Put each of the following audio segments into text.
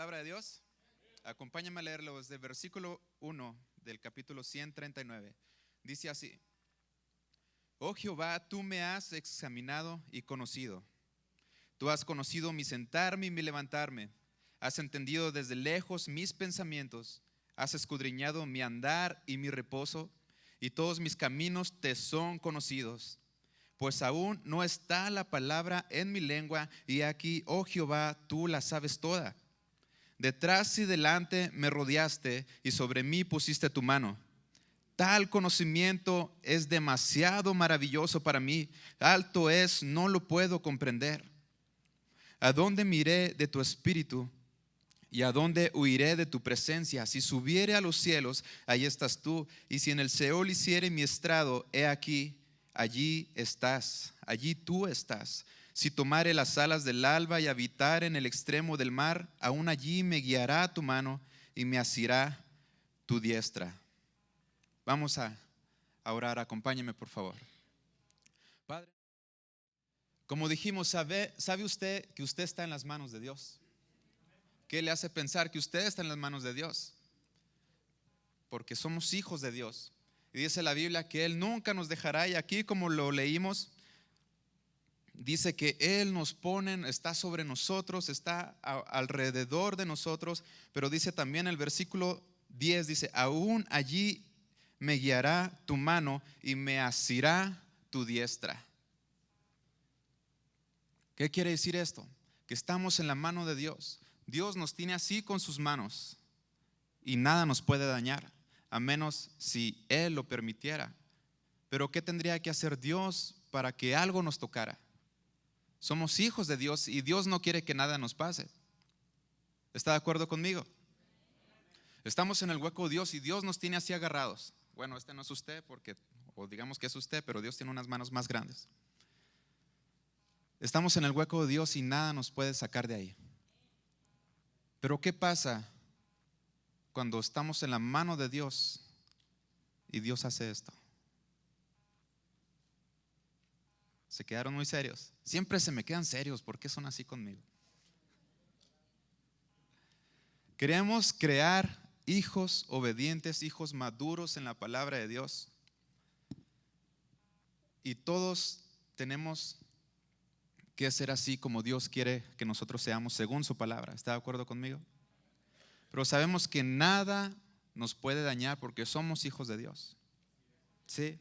palabra de Dios? Acompáñame a leerlo desde el versículo 1 del capítulo 139. Dice así: Oh Jehová, tú me has examinado y conocido. Tú has conocido mi sentarme y mi levantarme. Has entendido desde lejos mis pensamientos. Has escudriñado mi andar y mi reposo, y todos mis caminos te son conocidos. Pues aún no está la palabra en mi lengua, y aquí, oh Jehová, tú la sabes toda. Detrás y delante me rodeaste, y sobre mí pusiste tu mano. Tal conocimiento es demasiado maravilloso para mí. Alto es, no lo puedo comprender. ¿A dónde miré de tu espíritu? ¿Y a dónde huiré de tu presencia? Si subiere a los cielos, allí estás tú. Y si en el Seol hiciere mi estrado, he aquí, allí estás, allí tú estás. Si tomare las alas del alba y habitar en el extremo del mar, aún allí me guiará tu mano y me asirá tu diestra. Vamos a orar, acompáñeme por favor. Padre, como dijimos, ¿sabe usted que usted está en las manos de Dios? ¿Qué le hace pensar que usted está en las manos de Dios? Porque somos hijos de Dios. Y dice la Biblia que Él nunca nos dejará. Y aquí, como lo leímos, dice que Él nos pone, está sobre nosotros, está alrededor de nosotros. Pero dice también el versículo 10, dice: aún allí me guiará tu mano y me asirá tu diestra. ¿Qué quiere decir esto? Que estamos en la mano de Dios. Dios nos tiene así con sus manos y nada nos puede dañar, a menos si Él lo permitiera. Pero ¿qué tendría que hacer Dios para que algo nos tocara? Somos hijos de Dios y Dios no quiere que nada nos pase. ¿Está de acuerdo conmigo? Estamos en el hueco de Dios y Dios nos tiene así agarrados. Bueno, este no es usted, o digamos que es usted, pero Dios tiene unas manos más grandes. Estamos en el hueco de Dios y nada nos puede sacar de ahí. Pero ¿qué pasa cuando estamos en la mano de Dios y Dios hace esto? Se quedaron muy serios. Siempre se me quedan serios. ¿Por qué son así conmigo? Queremos crear hijos obedientes, hijos maduros en la palabra de Dios. Y todos tenemos que ser así como Dios quiere que nosotros seamos según su palabra. ¿Está de acuerdo conmigo? Pero sabemos que nada nos puede dañar porque somos hijos de Dios. ¿Sí?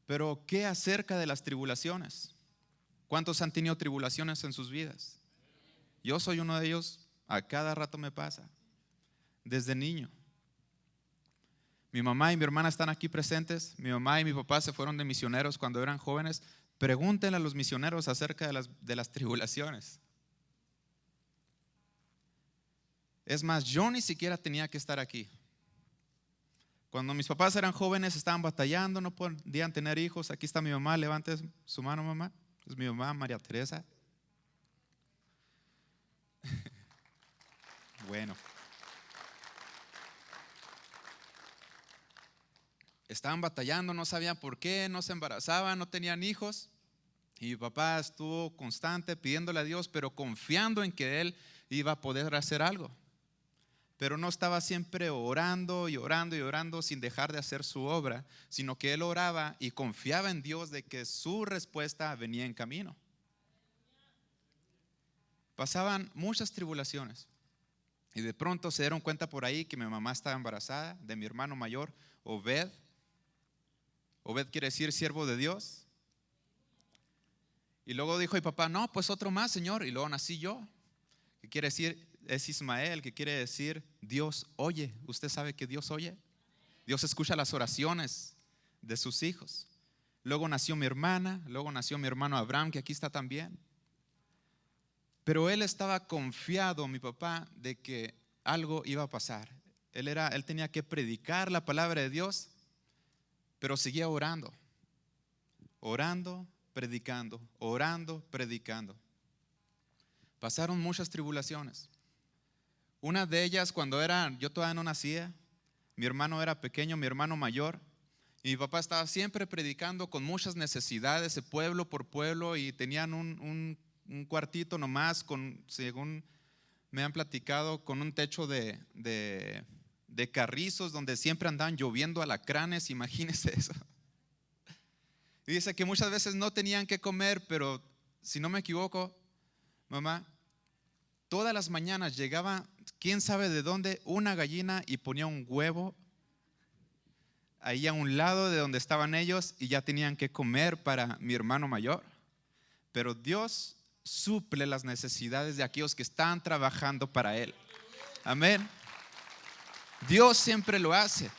Pero ¿qué acerca de las tribulaciones? ¿Cuántos han tenido tribulaciones en sus vidas? Yo soy uno de ellos, a cada rato me pasa, desde niño. Mi mamá y mi hermana están aquí presentes. Mi mamá y mi papá se fueron de misioneros cuando eran jóvenes. Pregúntenle a los misioneros acerca de las tribulaciones. Es más, yo ni siquiera tenía que estar aquí. Cuando mis papás eran jóvenes estaban batallando, no podían tener hijos. Aquí está mi mamá, levante su mano, mamá. Es mi mamá, María Teresa. Bueno. Estaban batallando, no sabían por qué, no se embarazaban, no tenían hijos. Y mi papá estuvo constante pidiéndole a Dios, pero confiando en que Él iba a poder hacer algo. Pero no estaba siempre orando y orando y orando sin dejar de hacer su obra, sino que Él oraba y confiaba en Dios de que su respuesta venía en camino. Pasaban muchas tribulaciones y de pronto se dieron cuenta por ahí que mi mamá estaba embarazada de mi hermano mayor, Obed. Obed quiere decir siervo de Dios. Y luego dijo mi papá: no, pues otro más, Señor. Y luego nací yo, que quiere decir, es Ismael, que quiere decir Dios oye. Usted sabe que Dios oye. Dios escucha las oraciones de sus hijos. Luego nació mi hermana, luego nació mi hermano Abraham, que aquí está también. Pero él estaba confiado, mi papá, de que algo iba a pasar. Él tenía que predicar la palabra de Dios, pero seguía orando. Orando, predicando, orando, predicando. Pasaron muchas tribulaciones. Una de ellas cuando yo todavía no nacía, mi hermano era pequeño, mi hermano mayor, y mi papá estaba siempre predicando con muchas necesidades de pueblo por pueblo, y tenían un cuartito nomás según me han platicado con un techo de carrizos donde siempre andaban lloviendo alacranes, imagínense eso. Y dice que muchas veces no tenían que comer, pero si no me equivoco, mamá, todas las mañanas llegaba, quién sabe de dónde, una gallina y ponía un huevo ahí a un lado de donde estaban ellos y ya tenían que comer para mi hermano mayor. Pero Dios suple las necesidades de aquellos que están trabajando para Él. Amén. Dios siempre lo hace.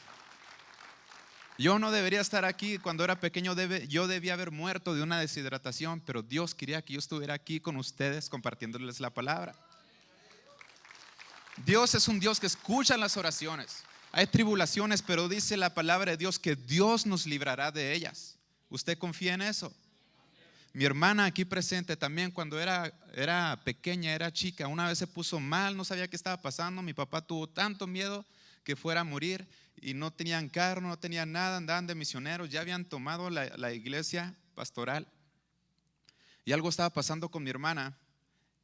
Yo no debería estar aquí. Cuando era pequeño yo debía haber muerto de una deshidratación, pero Dios quería que yo estuviera aquí con ustedes compartiéndoles la palabra. Dios es un Dios que escucha las oraciones. Hay tribulaciones, pero dice la palabra de Dios que Dios nos librará de ellas. ¿Usted confía en eso? Mi hermana aquí presente también, cuando era pequeña, era chica, una vez se puso mal, no sabía qué estaba pasando. Mi papá tuvo tanto miedo que fuera a morir y no tenían carro, no tenían nada, andaban de misioneros, ya habían tomado la iglesia pastoral y algo estaba pasando con mi hermana.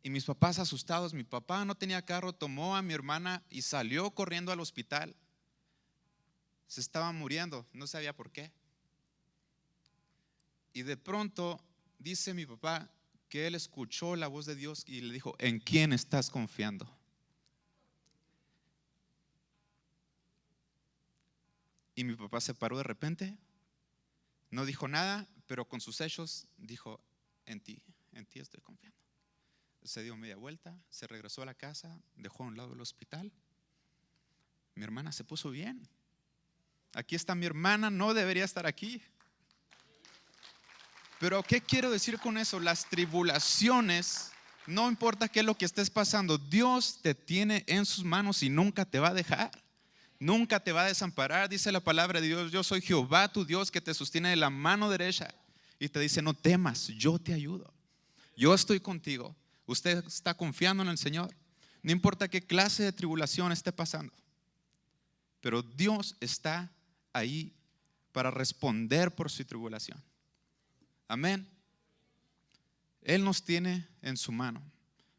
Y mis papás asustados, mi papá no tenía carro, tomó a mi hermana y salió corriendo al hospital. Se estaba muriendo, no sabía por qué. Y de pronto dice mi papá que él escuchó la voz de Dios y le dijo: ¿en quién estás confiando? Y mi papá se paró de repente, no dijo nada, pero con sus hechos dijo: en ti estoy confiando. Se dio media vuelta, se regresó a la casa, dejó a un lado el hospital. Mi hermana se puso bien. Aquí está mi hermana, no debería estar aquí. Pero ¿qué quiero decir con eso? Las tribulaciones, no importa qué es lo que estés pasando, Dios te tiene en sus manos y nunca te va a dejar. Nunca te va a desamparar. Dice la palabra de Dios: yo soy Jehová tu Dios, que te sostiene de la mano derecha. Y te dice: no temas, yo te ayudo. Yo estoy contigo. Usted está confiando en el Señor. No importa qué clase de tribulación esté pasando, pero Dios está ahí para responder por su tribulación. Amén. Él nos tiene en su mano.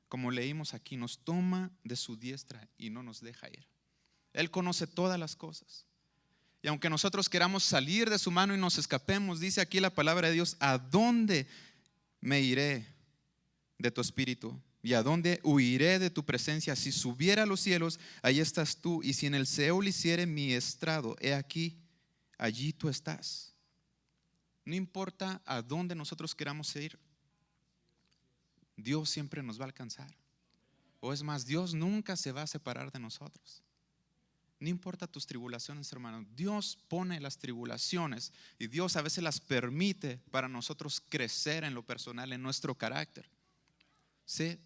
Como leímos aquí, nos toma de su diestra y no nos deja ir. Él conoce todas las cosas. Y aunque nosotros queramos salir de su mano y nos escapemos, dice aquí la palabra de Dios: ¿a dónde me iré de tu espíritu? ¿Y a dónde huiré de tu presencia? Si subiera a los cielos, allí estás tú. Y si en el Seol hiciere mi estrado, he aquí, allí tú estás. No importa a dónde nosotros queramos ir, Dios siempre nos va a alcanzar. O es más, Dios nunca se va a separar de nosotros. No importa tus tribulaciones, hermano, Dios pone las tribulaciones y Dios a veces las permite para nosotros crecer en lo personal, en nuestro carácter. ¿Sí?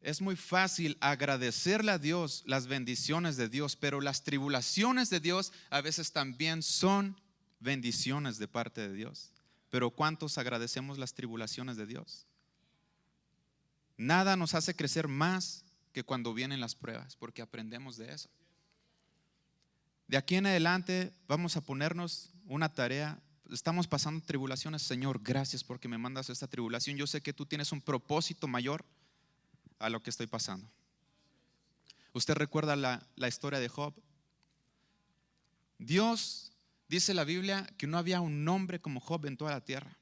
Es muy fácil agradecerle a Dios las bendiciones de Dios, pero las tribulaciones de Dios a veces también son bendiciones de parte de Dios. Pero ¿cuántos agradecemos las tribulaciones de Dios? Nada nos hace crecer más que cuando vienen las pruebas, porque aprendemos de eso. De aquí en adelante vamos a ponernos una tarea. Estamos pasando tribulaciones. Señor, gracias porque me mandas esta tribulación. Yo sé que tú tienes un propósito mayor a lo que estoy pasando. Usted recuerda la historia de Job. Dios, dice la Biblia, que no había un hombre como Job en toda la tierra.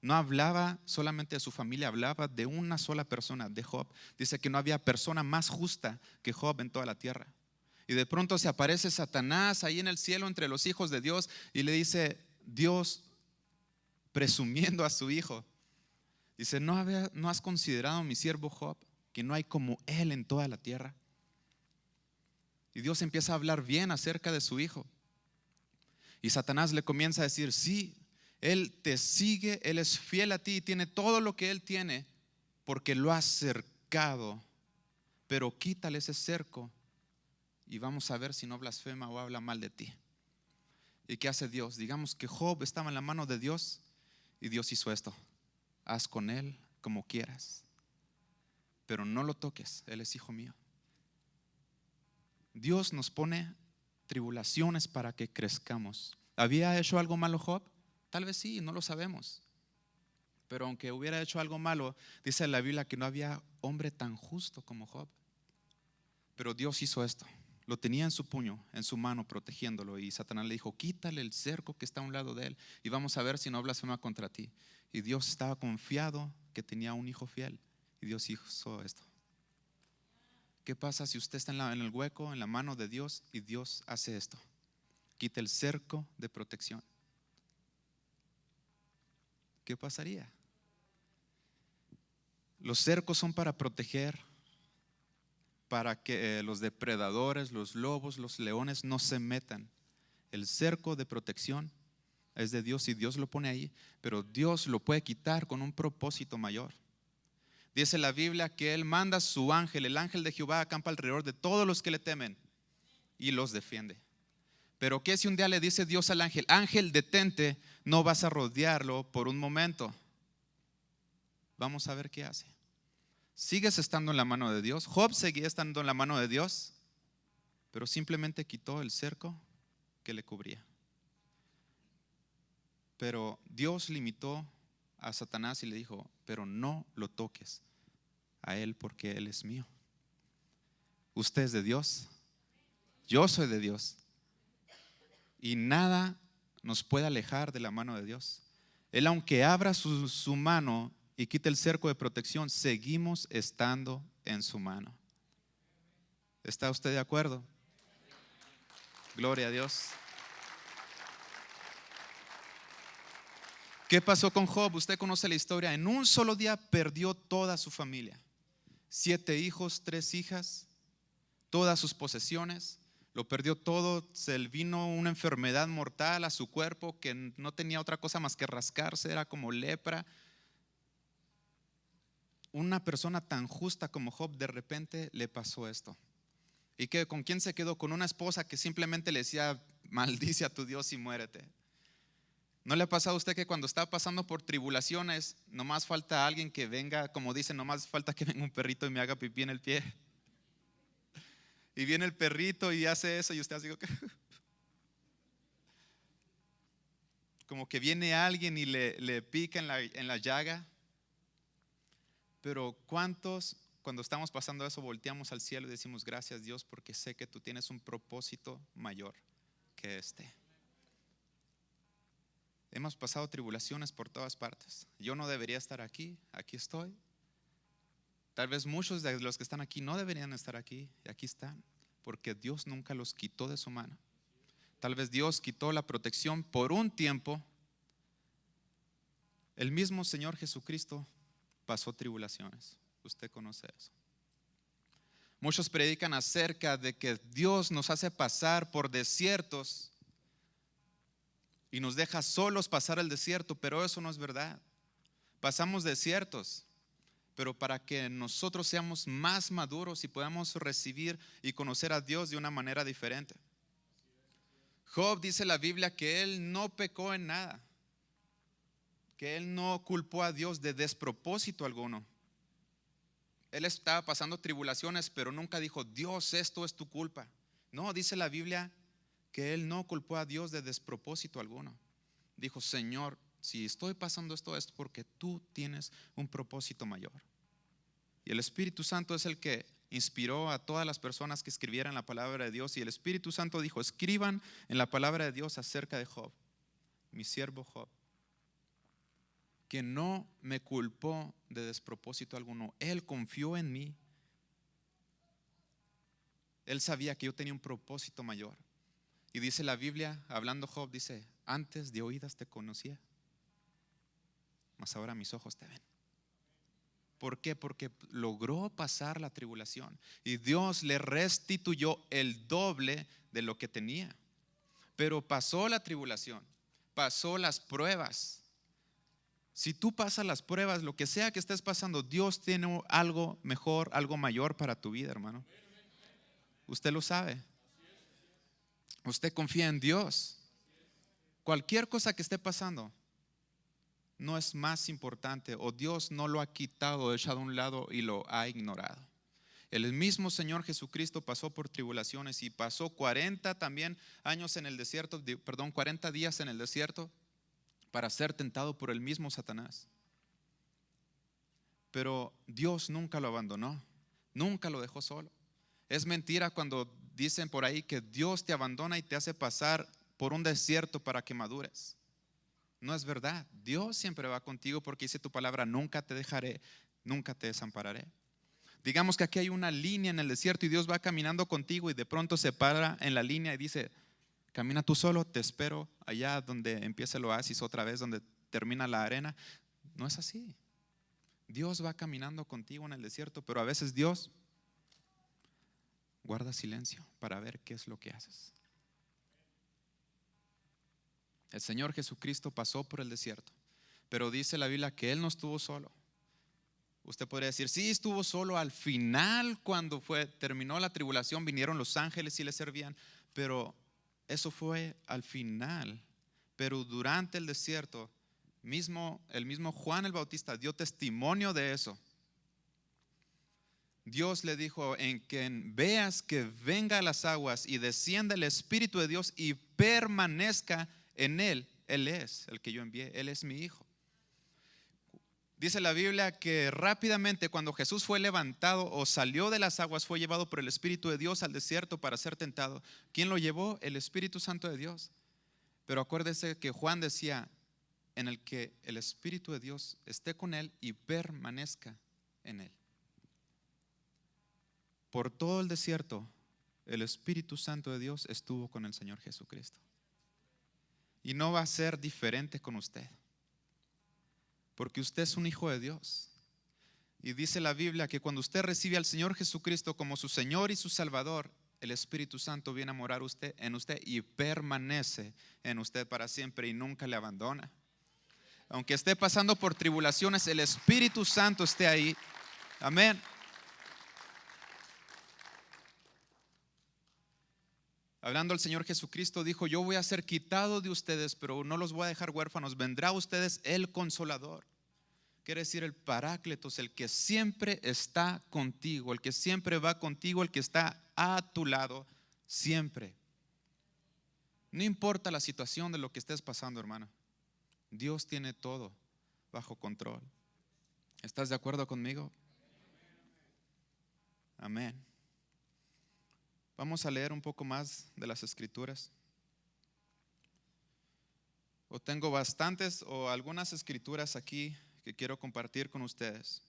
No hablaba solamente de su familia, hablaba de una sola persona, de Job. Dice que no había persona más justa que Job en toda la tierra. Y de pronto se aparece Satanás ahí en el cielo entre los hijos de Dios y le dice Dios, presumiendo a su hijo, dice: ¿no has considerado a mi siervo Job, que no hay como él en toda la tierra? Y Dios empieza a hablar bien acerca de su hijo. Y Satanás le comienza a decir: sí, él te sigue, él es fiel a ti y tiene todo lo que él tiene porque lo has cercado. Pero quítale ese cerco y vamos a ver si no blasfema o habla mal de ti. ¿Y qué hace Dios? Digamos que Job estaba en la mano de Dios y Dios hizo esto: haz con él como quieras, pero no lo toques, él es hijo mío. Dios nos pone tribulaciones para que crezcamos. ¿Había hecho algo malo Job? Tal vez sí, no lo sabemos. Pero aunque hubiera hecho algo malo, dice la Biblia que no había hombre tan justo como Job. Pero Dios hizo esto. Lo tenía en su puño, en su mano, protegiéndolo. Y Satanás le dijo: quítale el cerco que está a un lado de él y vamos a ver si no blasfema contra ti. Y Dios estaba confiado que tenía un hijo fiel. Y Dios hizo esto. ¿Qué pasa si usted está en el hueco, en la mano de Dios, y Dios hace esto? Quita el cerco de protección. ¿Qué pasaría? Los cercos son para proteger, para que los depredadores, los lobos, los leones no se metan. El cerco de protección es de Dios y Dios lo pone ahí, pero Dios lo puede quitar con un propósito mayor. Dice la Biblia que Él manda a su ángel, el ángel de Jehová acampa alrededor de todos los que le temen y los defiende. Pero ¿qué si un día le dice Dios al ángel: ángel, detente, no vas a rodearlo por un momento? Vamos a ver qué hace. ¿Sigues estando en la mano de Dios? Job seguía estando en la mano de Dios, pero simplemente quitó el cerco que le cubría. Pero Dios limitó a Satanás y le dijo: pero no lo toques a él porque él es mío. Usted es de Dios, yo soy de Dios, y nada nos puede alejar de la mano de Dios. Él, aunque abra su mano y quite el cerco de protección, seguimos estando en su mano. ¿Está usted de acuerdo? Gloria a Dios. ¿Qué pasó con Job? Usted conoce la historia. En un solo día perdió toda su familia: 7 hijos, 3 hijas, todas sus posesiones. Lo perdió todo. Se le vino una enfermedad mortal a su cuerpo que no tenía otra cosa más que rascarse, era como lepra. Una persona tan justa como Job, de repente le pasó esto. ¿Y qué? ¿Con quién se quedó? Con una esposa que simplemente le decía: maldice a tu Dios y muérete. ¿No le ha pasado a usted que cuando está pasando por tribulaciones, nomás falta alguien que venga, como dicen, nomás falta que venga un perrito y me haga pipí en el pie? Y viene el perrito y hace eso y usted así como que viene alguien y le pica en la llaga. Pero ¿cuántos, cuando estamos pasando eso, volteamos al cielo y decimos: gracias Dios, porque sé que tú tienes un propósito mayor que este? Hemos pasado tribulaciones por todas partes. Yo no debería estar aquí, aquí estoy. Tal vez muchos de los que están aquí no deberían estar aquí, y aquí están, porque Dios nunca los quitó de su mano. Tal vez Dios quitó la protección por un tiempo. El mismo Señor Jesucristo pasó tribulaciones. Usted conoce eso. Muchos predican acerca de que Dios nos hace pasar por desiertos y nos deja solos pasar el desierto, pero eso no es verdad. Pasamos desiertos, pero para que nosotros seamos más maduros y podamos recibir y conocer a Dios de una manera diferente. Job, dice la Biblia, que él no pecó en nada, que él no culpó a Dios de despropósito alguno. Él estaba pasando tribulaciones, pero nunca dijo: Dios, esto es tu culpa. No, dice la Biblia que él no culpó a Dios de despropósito alguno. Dijo: Señor, si estoy pasando esto es porque tú tienes un propósito mayor. Y el Espíritu Santo es el que inspiró a todas las personas que escribieran la palabra de Dios. Y el Espíritu Santo dijo: escriban en la palabra de Dios acerca de Job, mi siervo Job, que no me culpó de despropósito alguno. Él confió en mí. Él sabía que yo tenía un propósito mayor. Y dice la Biblia, hablando Job, dice: antes de oídas te conocía, mas ahora mis ojos te ven. ¿Por qué? Porque logró pasar la tribulación y Dios le restituyó el doble de lo que tenía. Pero pasó la tribulación, pasó las pruebas. Si tú pasas las pruebas, lo que sea que estés pasando, Dios tiene algo mejor, algo mayor para tu vida, hermano. Usted lo sabe. Usted confía en Dios. Cualquier cosa que esté pasando no es más importante, o Dios no lo ha quitado, echado a un lado y lo ha ignorado. El mismo Señor Jesucristo pasó por tribulaciones y pasó 40 también años en el desierto, 40 días en el desierto para ser tentado por el mismo Satanás. pero Dios nunca lo abandonó, nunca lo dejó solo. Es mentira cuando dicen por ahí que Dios te abandona y te hace pasar por un desierto para que madures. No es verdad. Dios siempre va contigo porque dice tu palabra: nunca te dejaré, nunca te desampararé. Digamos que aquí hay una línea en el desierto y Dios va caminando contigo y de pronto se para en la línea y dice: camina tú solo, te espero allá donde empieza el oasis otra vez, donde termina la arena. No es así. Dios va caminando contigo en el desierto, pero a veces Dios guarda silencio para ver qué es lo que haces. El Señor Jesucristo pasó por el desierto, pero dice la Biblia que Él no estuvo solo. Usted podría decir: sí, estuvo solo al final, cuando terminó la tribulación, vinieron los ángeles y le servían, pero eso fue al final. Pero durante el desierto, el mismo Juan el Bautista dio testimonio de eso. Dios le dijo: en que veas que venga a las aguas y descienda el Espíritu de Dios y permanezca en él. Él es el que yo envié, Él es mi Hijo. Dice la Biblia que rápidamente, cuando Jesús fue levantado o salió de las aguas, fue llevado por el Espíritu de Dios al desierto para ser tentado. ¿Quién lo llevó? El Espíritu Santo de Dios. Pero acuérdese que Juan decía: en el que el Espíritu de Dios esté con él y permanezca en él. Por todo el desierto, el Espíritu Santo de Dios estuvo con el Señor Jesucristo. Y no va a ser diferente con usted, porque usted es un hijo de Dios. Y dice la Biblia que cuando usted recibe al Señor Jesucristo como su Señor y su Salvador, el Espíritu Santo viene a morar en usted y permanece en usted para siempre y nunca le abandona. Aunque esté pasando por tribulaciones, el Espíritu Santo esté ahí. Amén. Hablando el Señor Jesucristo dijo: yo voy a ser quitado de ustedes, pero no los voy a dejar huérfanos. Vendrá a ustedes el Consolador. Quiere decir el Parácletos, el que siempre está contigo, el que siempre va contigo, el que está a tu lado siempre. No importa la situación de lo que estés pasando, hermano. Dios tiene todo bajo control. ¿Estás de acuerdo conmigo? Amén. Vamos a leer un poco más de las Escrituras. Tengo bastantes o algunas escrituras aquí que quiero compartir con ustedes.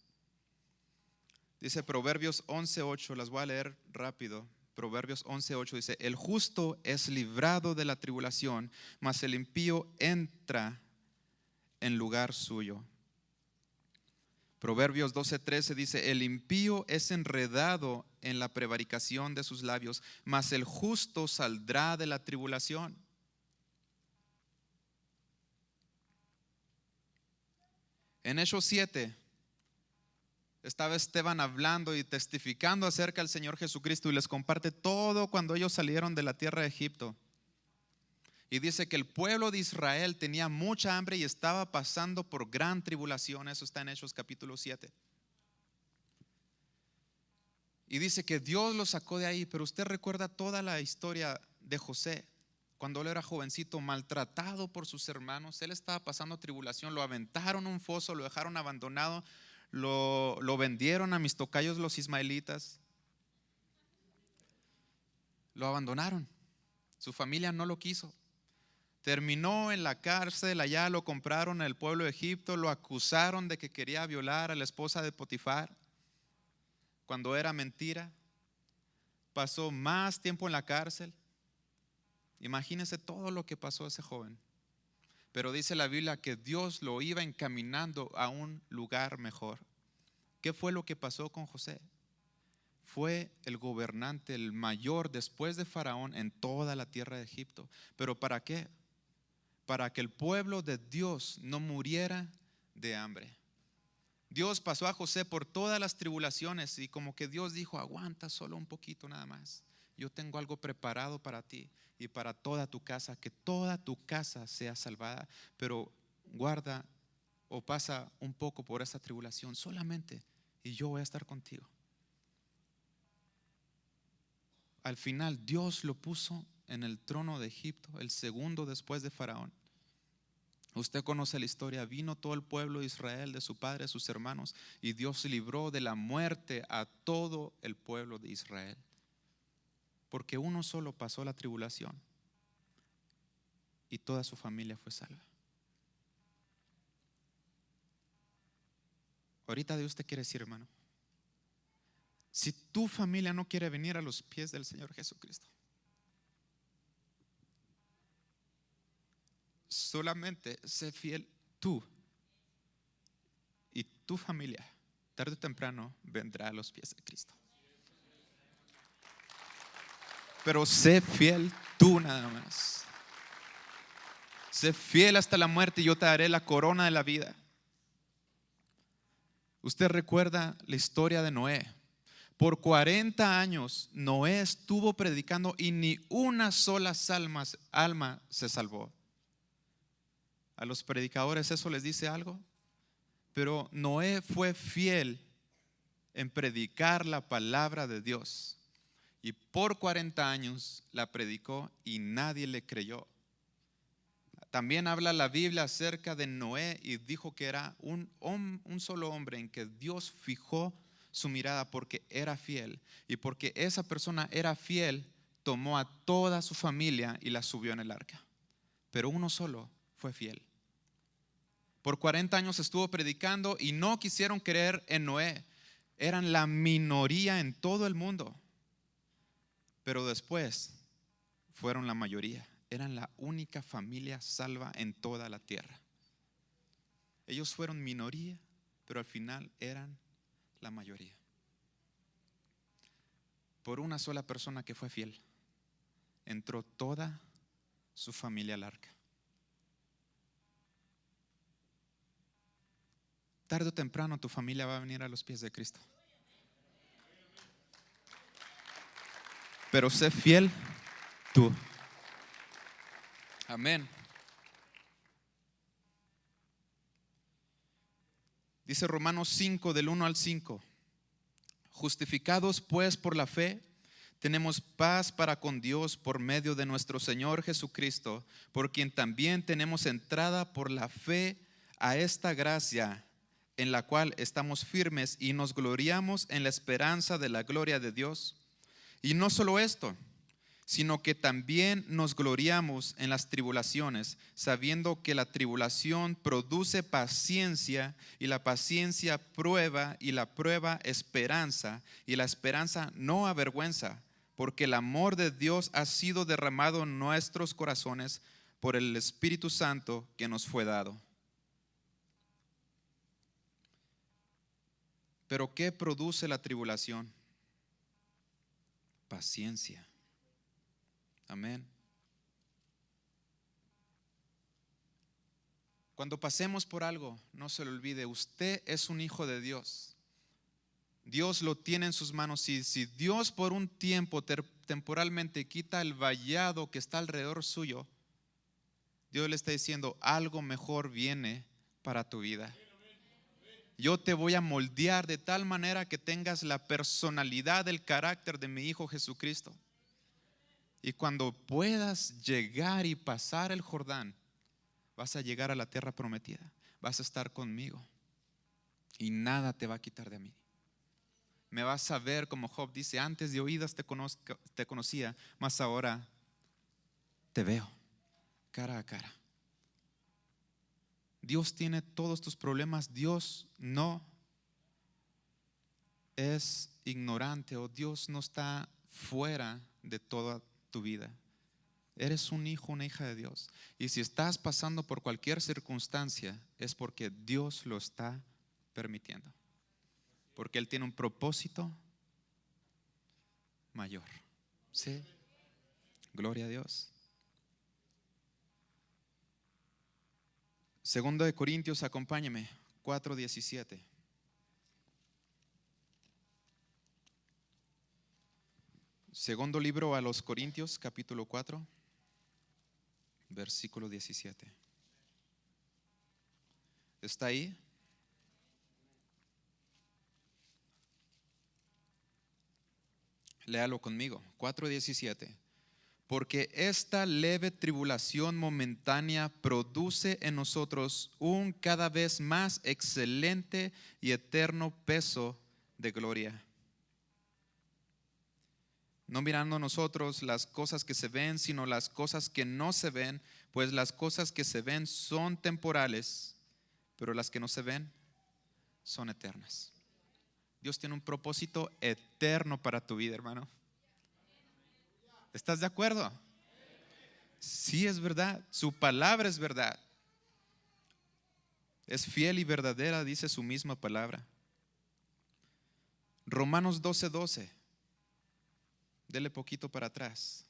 Dice Proverbios 11:8, las voy a leer rápido. Proverbios 11:8 dice: el justo es librado de la tribulación, mas el impío entra en lugar suyo. Proverbios 12:13 dice: el impío es enredado en la prevaricación de sus labios, mas el justo saldrá de la tribulación. En Hechos 7 estaba Esteban hablando y testificando acerca del Señor Jesucristo y les comparte todo cuando ellos salieron de la tierra de Egipto. Y dice que el pueblo de Israel tenía mucha hambre y estaba pasando por gran tribulación. Eso está en Hechos capítulo 7. Y dice que Dios lo sacó de ahí. Pero usted recuerda toda la historia de José. Cuando él era jovencito, maltratado por sus hermanos, él estaba pasando tribulación. Lo aventaron a un foso, lo dejaron abandonado, lo vendieron a mis tocayos los ismaelitas. Lo abandonaron. Su familia no lo quiso. Terminó en la cárcel, allá lo compraron al pueblo de Egipto, lo acusaron de que quería violar a la esposa de Potifar, cuando era mentira. Pasó más tiempo en la cárcel. Imagínense todo lo que pasó a ese joven. Pero dice la Biblia que Dios lo iba encaminando a un lugar mejor. ¿Qué fue lo que pasó con José? Fue el gobernante, el mayor después de Faraón en toda la tierra de Egipto. ¿Pero para qué? Para que el pueblo de Dios no muriera de hambre. Dios pasó a José por todas las tribulaciones y como que Dios dijo: aguanta solo un poquito nada más. Yo tengo algo preparado para ti y para toda tu casa, que toda tu casa sea salvada. Pero guarda o pasa un poco por esa tribulación solamente y yo voy a estar contigo. Al final Dios lo puso en el trono de Egipto, el segundo después de Faraón. Usted conoce la historia. Vino todo el pueblo de Israel, de su padre, sus hermanos, y Dios libró de la muerte a todo el pueblo de Israel. Porque uno solo pasó la tribulación y toda su familia fue salva. Ahorita Dios te quiere decir, hermano, si tu familia no quiere venir a los pies del Señor Jesucristo, solamente sé fiel tú, y tu familia tarde o temprano vendrá a los pies de Cristo. Pero sé fiel tú nada más. Sé fiel hasta la muerte y yo te daré la corona de la vida. Usted recuerda la historia de Noé. Por 40 años Noé estuvo predicando y ni una sola alma se salvó. A los predicadores eso les dice algo, pero Noé fue fiel en predicar la palabra de Dios y por 40 años la predicó y nadie le creyó. También habla la Biblia acerca de Noé y dijo que era un solo hombre en que Dios fijó su mirada porque era fiel, y porque esa persona era fiel tomó a toda su familia y la subió en el arca. Pero uno solo fue fiel. Por 40 años estuvo predicando y no quisieron creer en Noé. Eran la minoría en todo el mundo, pero después fueron la mayoría. Eran la única familia salva en toda la tierra. Ellos fueron minoría, pero al final eran la mayoría. Por una sola persona que fue fiel, entró toda su familia al arca. Tarde o temprano tu familia va a venir a los pies de Cristo. Pero sé fiel tú. Amén. Dice Romanos 5 del 1 al 5. Justificados pues por la fe, tenemos paz para con Dios por medio de nuestro Señor Jesucristo, por quien también tenemos entrada por la fe a esta gracia en la cual estamos firmes y nos gloriamos en la esperanza de la gloria de Dios. Y no solo esto, sino que también nos gloriamos en las tribulaciones, sabiendo que la tribulación produce paciencia, y la paciencia prueba, y la prueba esperanza, y la esperanza no avergüenza, porque el amor de Dios ha sido derramado en nuestros corazones por el Espíritu Santo que nos fue dado. Pero ¿qué produce la tribulación? Paciencia. Amén. Cuando pasemos por algo, no se le olvide, usted es un hijo de Dios. Dios lo tiene en sus manos. Y si Dios por un tiempo temporalmente quita el vallado que está alrededor suyo, Dios le está diciendo, algo mejor viene para tu vida. Yo te voy a moldear de tal manera que tengas la personalidad, el carácter de mi Hijo Jesucristo. Y cuando puedas llegar y pasar el Jordán, vas a llegar a la tierra prometida. Vas a estar conmigo y nada te va a quitar de mí. Me vas a ver, como Job dice, antes de oídas te conocía, mas ahora te veo cara a cara. Dios tiene todos tus problemas. Dios no es ignorante, o Dios no está fuera de toda tu vida. Eres un hijo, una hija de Dios. Y si estás pasando por cualquier circunstancia, es porque Dios lo está permitiendo. Porque Él tiene un propósito mayor. ¿Sí? Gloria a Dios. Segundo de Corintios, acompáñeme, 4:17. Segundo libro a los Corintios, capítulo 4, versículo 17. ¿Está ahí? Léalo conmigo. 4:17. Porque esta leve tribulación momentánea produce en nosotros un cada vez más excelente y eterno peso de gloria. No mirando nosotros las cosas que se ven, sino las cosas que no se ven, pues las cosas que se ven son temporales, pero las que no se ven son eternas. Dios tiene un propósito eterno para tu vida, hermano. ¿Estás de acuerdo? Sí, es verdad. Su palabra es verdad. Es fiel y verdadera, dice su misma palabra. Romanos 12:12. Dele poquito para atrás.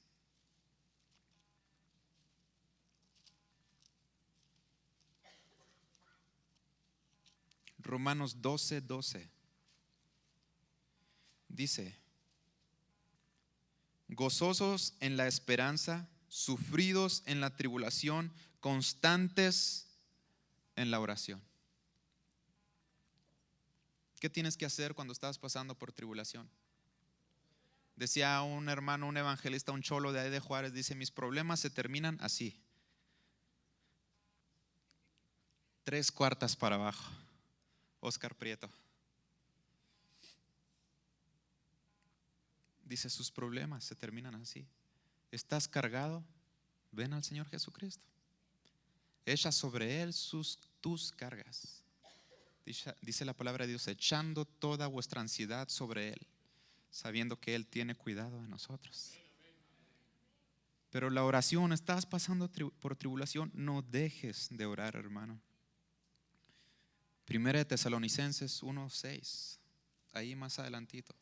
Romanos 12:12. Dice: gozosos en la esperanza, sufridos en la tribulación, constantes en la oración. ¿Qué tienes que hacer cuando estás pasando por tribulación? Decía un hermano, un evangelista, un cholo de ahí de Juárez, dice: mis problemas se terminan así, 3/4 para abajo. Oscar Prieto dice: sus problemas se terminan así. ¿Estás cargado? Ven al Señor Jesucristo. Echa sobre Él tus cargas. Dice la palabra de Dios: echando toda vuestra ansiedad sobre Él, sabiendo que Él tiene cuidado de nosotros. Pero la oración, estás pasando por tribulación, no dejes de orar, hermano. Primera de Tesalonicenses 1:6, ahí más adelantito.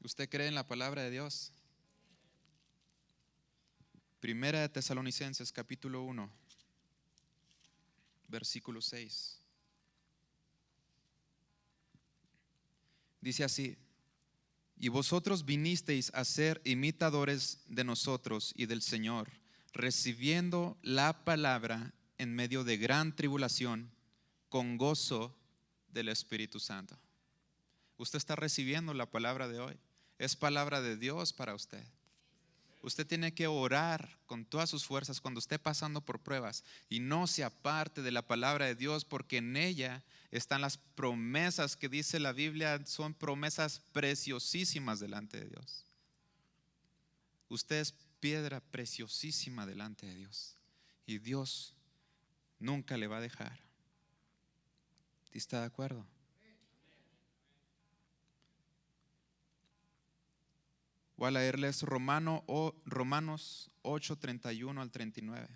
¿Usted cree en la palabra de Dios? Primera de Tesalonicenses capítulo 1, versículo 6. Dice así: y vosotros vinisteis a ser imitadores de nosotros y del Señor, recibiendo la palabra en medio de gran tribulación, con gozo del Espíritu Santo. Usted está recibiendo la palabra de hoy. Es palabra de Dios para usted. Usted tiene que orar con todas sus fuerzas cuando esté pasando por pruebas y no se aparte de la palabra de Dios, porque en ella están las promesas que dice la Biblia, son promesas preciosísimas delante de Dios. Usted es piedra preciosísima delante de Dios y Dios nunca le va a dejar. ¿Está de acuerdo? Voy a leerles Romanos 8:31 al 39.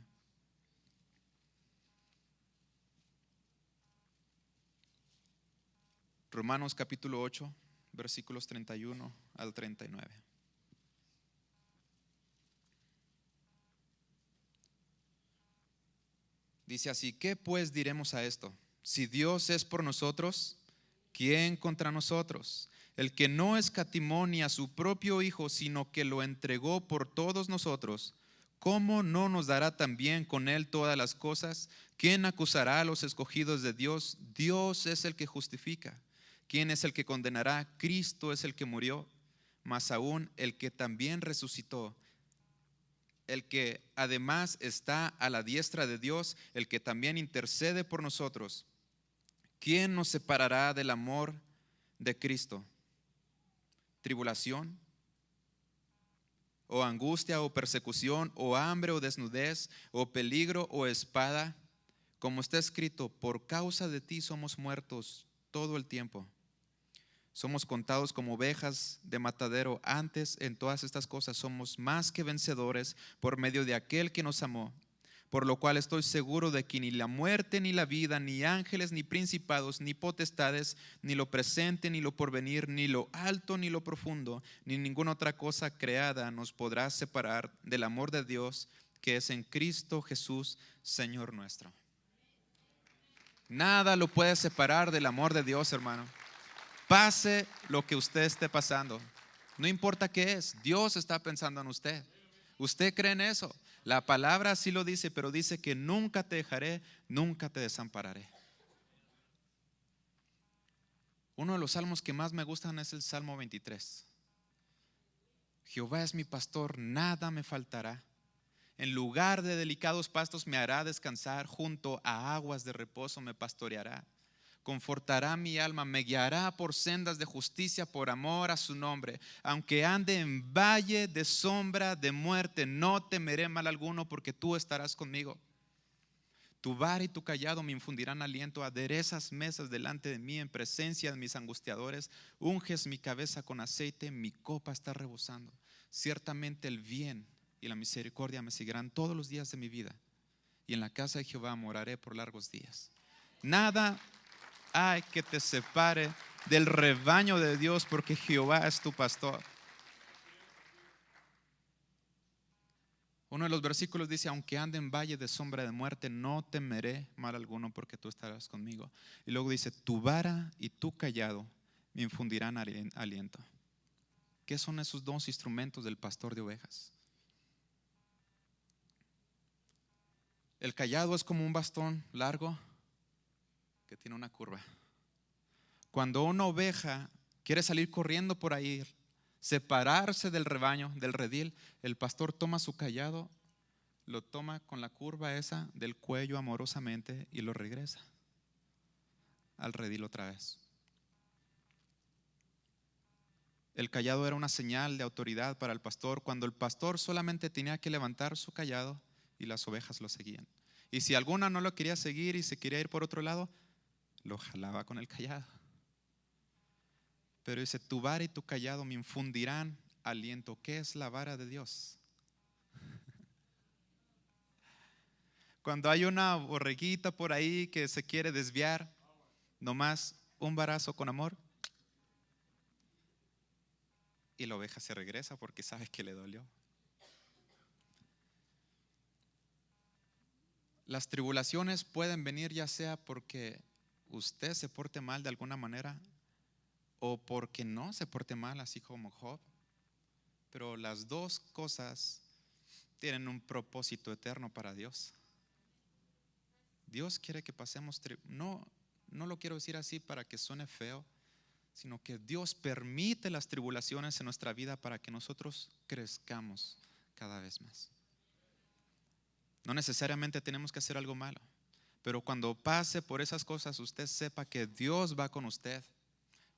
Romanos capítulo 8, versículos 31 al 39. Dice así: ¿qué pues diremos a esto? Si Dios es por nosotros, ¿quién contra nosotros? El que no escatimó ni a su propio Hijo, sino que lo entregó por todos nosotros, ¿cómo no nos dará también con Él todas las cosas? ¿Quién acusará a los escogidos de Dios? Dios es el que justifica. ¿Quién es el que condenará? Cristo es el que murió, más aún el que también resucitó, el que además está a la diestra de Dios, el que también intercede por nosotros. ¿Quién nos separará del amor de Cristo? ¿Tribulación, o angustia, o persecución, o hambre, o desnudez, o peligro, o espada? Como está escrito: por causa de ti somos muertos todo el tiempo. Somos contados como ovejas de matadero. Antes, en todas estas cosas somos más que vencedores por medio de aquel que nos amó. Por lo cual estoy seguro de que ni la muerte, ni la vida, ni ángeles, ni principados, ni potestades, ni lo presente, ni lo porvenir, ni lo alto, ni lo profundo, ni ninguna otra cosa creada nos podrá separar del amor de Dios que es en Cristo Jesús, Señor nuestro. Nada lo puede separar del amor de Dios, hermano. Pase lo que usted esté pasando, no importa qué es, Dios está pensando en usted. ¿Usted cree en eso? La palabra así lo dice, pero dice que nunca te dejaré, nunca te desampararé. Uno de los salmos que más me gustan es el Salmo 23. Jehová es mi pastor, nada me faltará. En lugar de delicados pastos me hará descansar, junto a aguas de reposo me pastoreará. Confortará mi alma, me guiará por sendas de justicia por amor a su nombre. Aunque ande en valle de sombra de muerte, no temeré mal alguno, porque tú estarás conmigo. Tu vara y tu callado me infundirán aliento. Aderezas mesas delante de mí en presencia de mis angustiadores. Unges mi cabeza con aceite, mi copa está rebosando. Ciertamente el bien y la misericordia me seguirán todos los días de mi vida, y en la casa de Jehová moraré por largos días. Nada hay que te separe del rebaño de Dios, porque Jehová es tu pastor. Uno de los versículos dice: aunque ande en valle de sombra de muerte, no temeré mal alguno, porque tú estarás conmigo. Y luego dice: tu vara y tu callado me infundirán aliento. ¿Qué son esos dos instrumentos del pastor de ovejas? El callado es como un bastón largo que tiene una curva. Cuando una oveja quiere salir corriendo por ahí, separarse del rebaño, del redil, el pastor toma su callado, lo toma con la curva esa del cuello amorosamente y lo regresa al redil otra vez. El callado era una señal de autoridad para el pastor, cuando el pastor solamente tenía que levantar su callado y las ovejas lo seguían. Y si alguna no lo quería seguir y se quería ir por otro lado, lo jalaba con el callado. Pero dice: tu vara y tu callado me infundirán aliento. ¿Qué es la vara de Dios? Cuando hay una borreguita por ahí que se quiere desviar, nomás un varazo con amor y la oveja se regresa porque sabe que le dolió. Las tribulaciones pueden venir ya sea porque usted se porte mal de alguna manera, o porque no se porte mal, así como Job. Pero las dos cosas tienen un propósito eterno para Dios. Dios quiere que pasemos, no lo quiero decir así para que suene feo, sino que Dios permite las tribulaciones en nuestra vida para que nosotros crezcamos cada vez más. No necesariamente tenemos que hacer algo malo, pero cuando pase por esas cosas, usted sepa que Dios va con usted,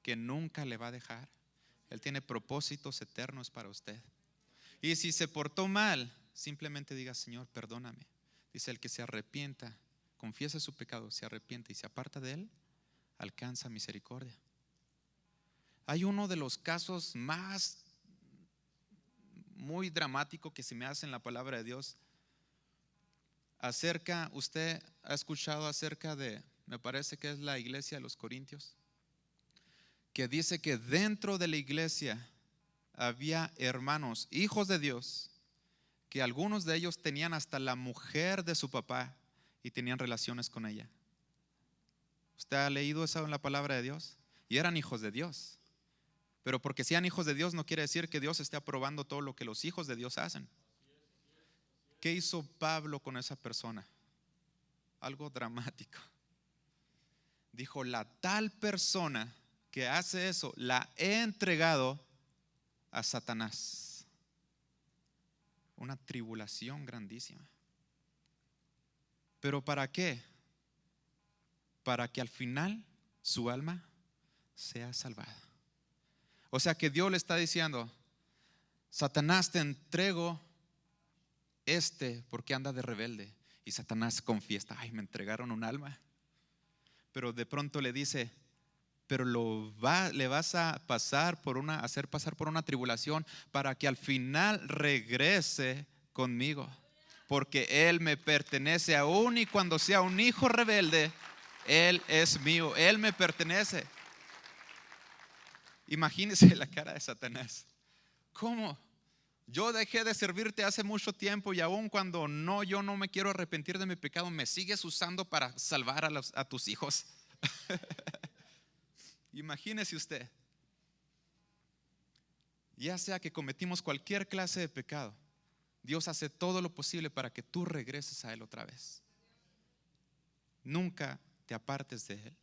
que nunca le va a dejar. Él tiene propósitos eternos para usted. Y si se portó mal, simplemente diga: Señor, perdóname. Dice: el que se arrepienta, confiesa su pecado, se arrepiente y se aparta de él, alcanza misericordia. Hay uno de los casos más muy dramático que se me hace en la palabra de Dios. Usted ha escuchado acerca de, me parece que es la iglesia de los Corintios, que dice que dentro de la iglesia había hermanos, hijos de Dios, que algunos de ellos tenían hasta la mujer de su papá y tenían relaciones con ella. ¿Usted ha leído eso en la palabra de Dios? Y eran hijos de Dios. Pero porque sean hijos de Dios no quiere decir que Dios esté aprobando todo lo que los hijos de Dios hacen. ¿Qué hizo Pablo con esa persona? Algo dramático. Dijo: la tal persona que hace eso la he entregado a Satanás. Una tribulación grandísima. ¿Pero para qué? Para que al final su alma sea salvada. O sea que Dios le está diciendo: Satanás, te entrego porque anda de rebelde. Y Satanás confiesa: ay, me entregaron un alma. Pero de pronto le dice: pero le vas a hacer pasar por una tribulación para que al final regrese conmigo, porque él me pertenece aún, y cuando sea un hijo rebelde, él es mío, él me pertenece. Imagínese la cara de Satanás. ¿Cómo? Yo dejé de servirte hace mucho tiempo, y aún cuando yo no me quiero arrepentir de mi pecado, me sigues usando para salvar a tus hijos. Imagínese usted. Ya sea que cometimos cualquier clase de pecado, Dios hace todo lo posible para que tú regreses a Él otra vez. Nunca te apartes de Él.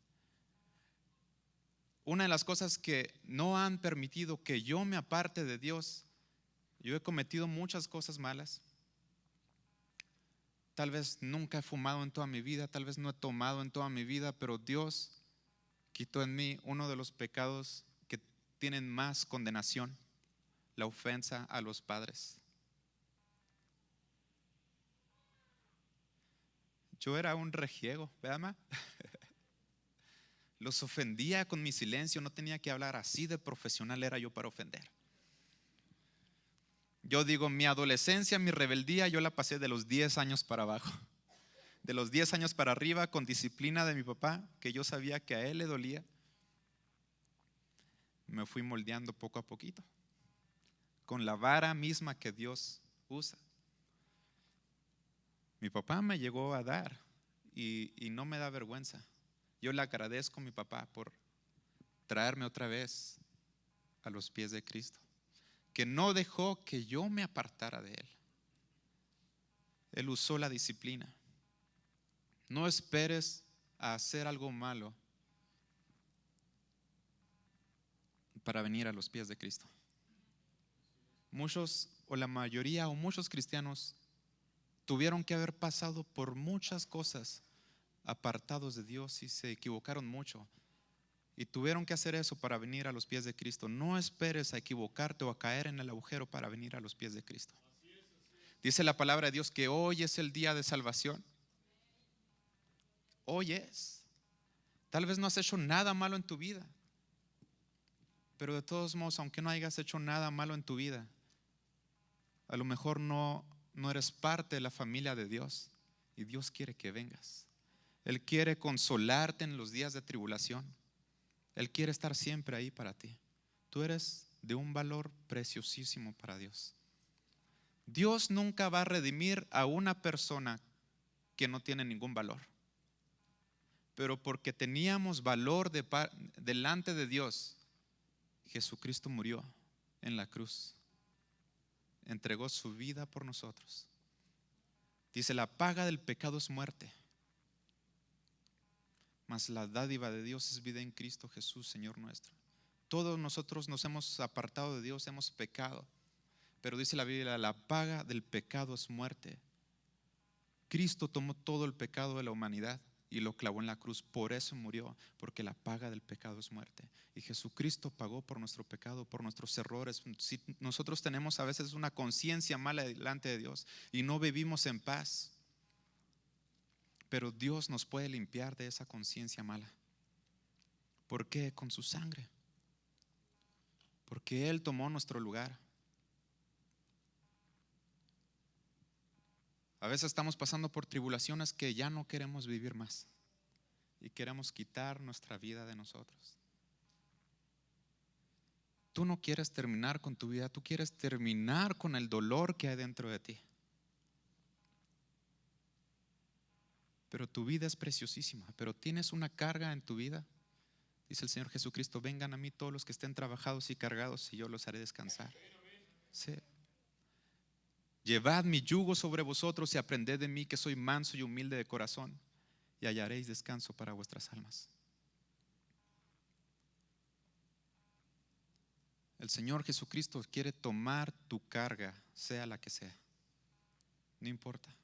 Una de las cosas que no han permitido que yo me aparte de Dios Yo he cometido muchas cosas malas. Tal vez nunca he fumado en toda mi vida, tal vez no he tomado en toda mi vida, pero Dios quitó en mí uno de los pecados que tienen más condenación: la ofensa a los padres. Yo era un rejiego, ¿verdad? Los ofendía con mi silencio, no tenía que hablar, así de profesional era yo para ofender. Yo digo, mi adolescencia, mi rebeldía, yo la pasé de los 10 años para abajo. De los 10 años para arriba, con disciplina de mi papá, que yo sabía que a él le dolía, me fui moldeando poco a poquito, con la vara misma que Dios usa. Mi papá me llegó a dar y no me da vergüenza. Yo le agradezco a mi papá por traerme otra vez a los pies de Cristo, que no dejó que yo me apartara de Él. Él usó la disciplina. No esperes a hacer algo malo para venir a los pies de Cristo. Muchos, o la mayoría, o muchos cristianos tuvieron que haber pasado por muchas cosas apartados de Dios y se equivocaron mucho. Y tuvieron que hacer eso para venir a los pies de Cristo. No esperes a equivocarte o a caer en el agujero para venir a los pies de Cristo. Dice la palabra de Dios que hoy es el día de salvación. Hoy es. Tal vez no has hecho nada malo en tu vida, pero de todos modos, aunque no hayas hecho nada malo en tu vida, a lo mejor no eres parte de la familia de Dios, y Dios quiere que vengas. Él quiere consolarte en los días de tribulación. Él quiere estar siempre ahí para ti. Tú eres de un valor preciosísimo para Dios. Dios nunca va a redimir a una persona que no tiene ningún valor. Pero porque teníamos valor delante de Dios, Jesucristo murió en la cruz. Entregó su vida por nosotros. Dice, la paga del pecado es muerte, mas la dádiva de Dios es vida en Cristo Jesús, Señor nuestro. Todos nosotros nos hemos apartado de Dios, hemos pecado. Pero dice la Biblia, la paga del pecado es muerte. Cristo tomó todo el pecado de la humanidad y lo clavó en la cruz. Por eso murió, porque la paga del pecado es muerte. Y Jesucristo pagó por nuestro pecado, por nuestros errores. Si nosotros tenemos a veces una conciencia mala delante de Dios y no vivimos en paz, pero Dios nos puede limpiar de esa conciencia mala. ¿Por qué? Con su sangre. Porque Él tomó nuestro lugar. A veces estamos pasando por tribulaciones que ya no queremos vivir más y queremos quitar nuestra vida de nosotros. Tú no quieres terminar con tu vida, tú quieres terminar con el dolor que hay dentro de ti. Pero tu vida es preciosísima, pero tienes una carga en tu vida. Dice el Señor Jesucristo, vengan a mí todos los que estén trabajados y cargados y yo los haré descansar. Sí. Llevad mi yugo sobre vosotros y aprended de mí, que soy manso y humilde de corazón, y hallaréis descanso para vuestras almas. El Señor Jesucristo quiere tomar tu carga, sea la que sea. No importa.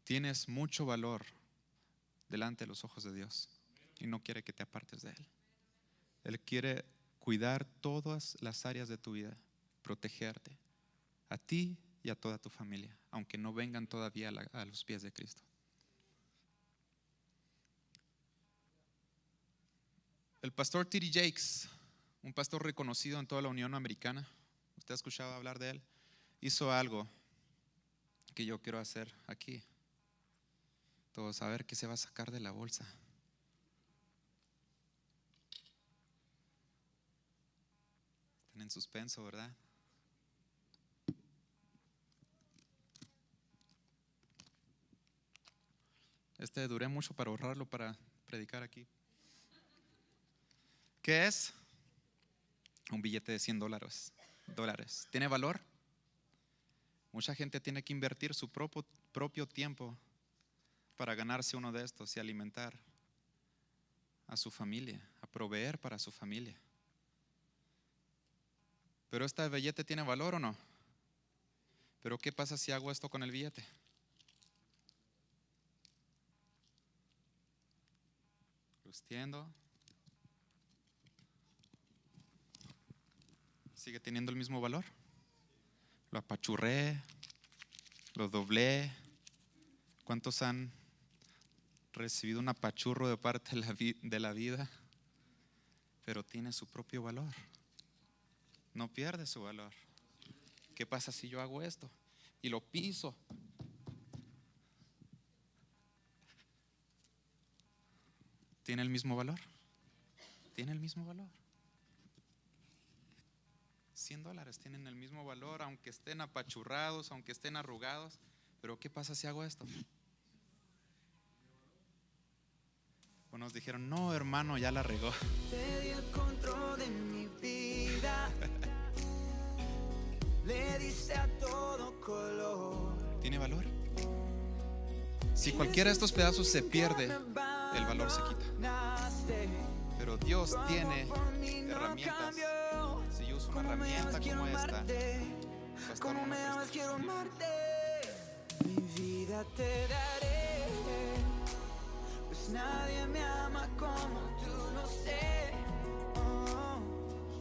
Tienes mucho valor delante de los ojos de Dios y no quiere que te apartes de Él. Él quiere cuidar todas las áreas de tu vida, protegerte a ti y a toda tu familia, aunque no vengan todavía a los pies de Cristo. El pastor T.D. Jakes, un pastor reconocido en toda la Unión Americana, ¿usted ha escuchado hablar de él? Hizo algo que yo quiero hacer aquí. Todos a ver qué se va a sacar de la bolsa. Están en suspenso, ¿verdad? Duré mucho para ahorrarlo para predicar aquí. ¿Qué es? Un billete de $100. ¿Tiene valor? Mucha gente tiene que invertir su propio tiempo para ganarse uno de estos y alimentar a su familia, a proveer para su familia. Pero ¿este billete tiene valor o no? Pero ¿qué pasa si hago esto con el billete? Lo extiendo. ¿Sigue teniendo el mismo valor? Lo apachurré, lo doblé. ¿Cuántos han recibido un apachurro de parte de la vida? Pero tiene su propio valor. No pierde su valor. ¿Qué pasa si yo hago esto y lo piso? ¿Tiene el mismo valor? ¿Tiene el mismo valor? $100 tienen el mismo valor, aunque estén apachurrados, aunque estén arrugados. Pero ¿qué pasa si hago esto? O nos dijeron, no, hermano, ya la regó. Te di el control de mi vida. Le diste a todo color. ¿Tiene valor? Si cualquiera de estos pedazos se pierde, el valor se quita. Pero Dios tiene herramientas. Si yo uso una herramienta como esta, va a estar Como una me amas, quiero prestación. amarte. Mi vida te daré, pues nadie me ama como tú, lo sé. Oh,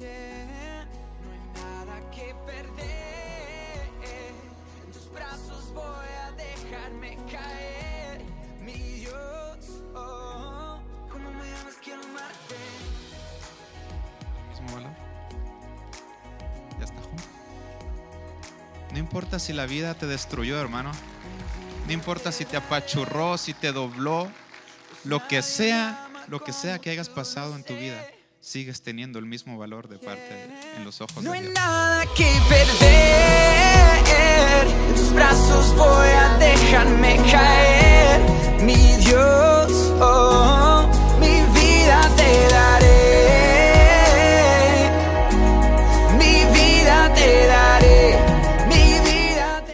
yeah. No hay nada que perder. En tus brazos voy a dejarme caer. Mi Dios, oh, como me amas, quiero amarte. Mismo valor. Ya está junto. No importa si la vida te destruyó, hermano. No importa si te apachurró, si te dobló. Lo que sea que hayas pasado en tu vida, sigues teniendo el mismo valor en los ojos No de hay Dios. nada que perder. En tus brazos voy a dejarme caer.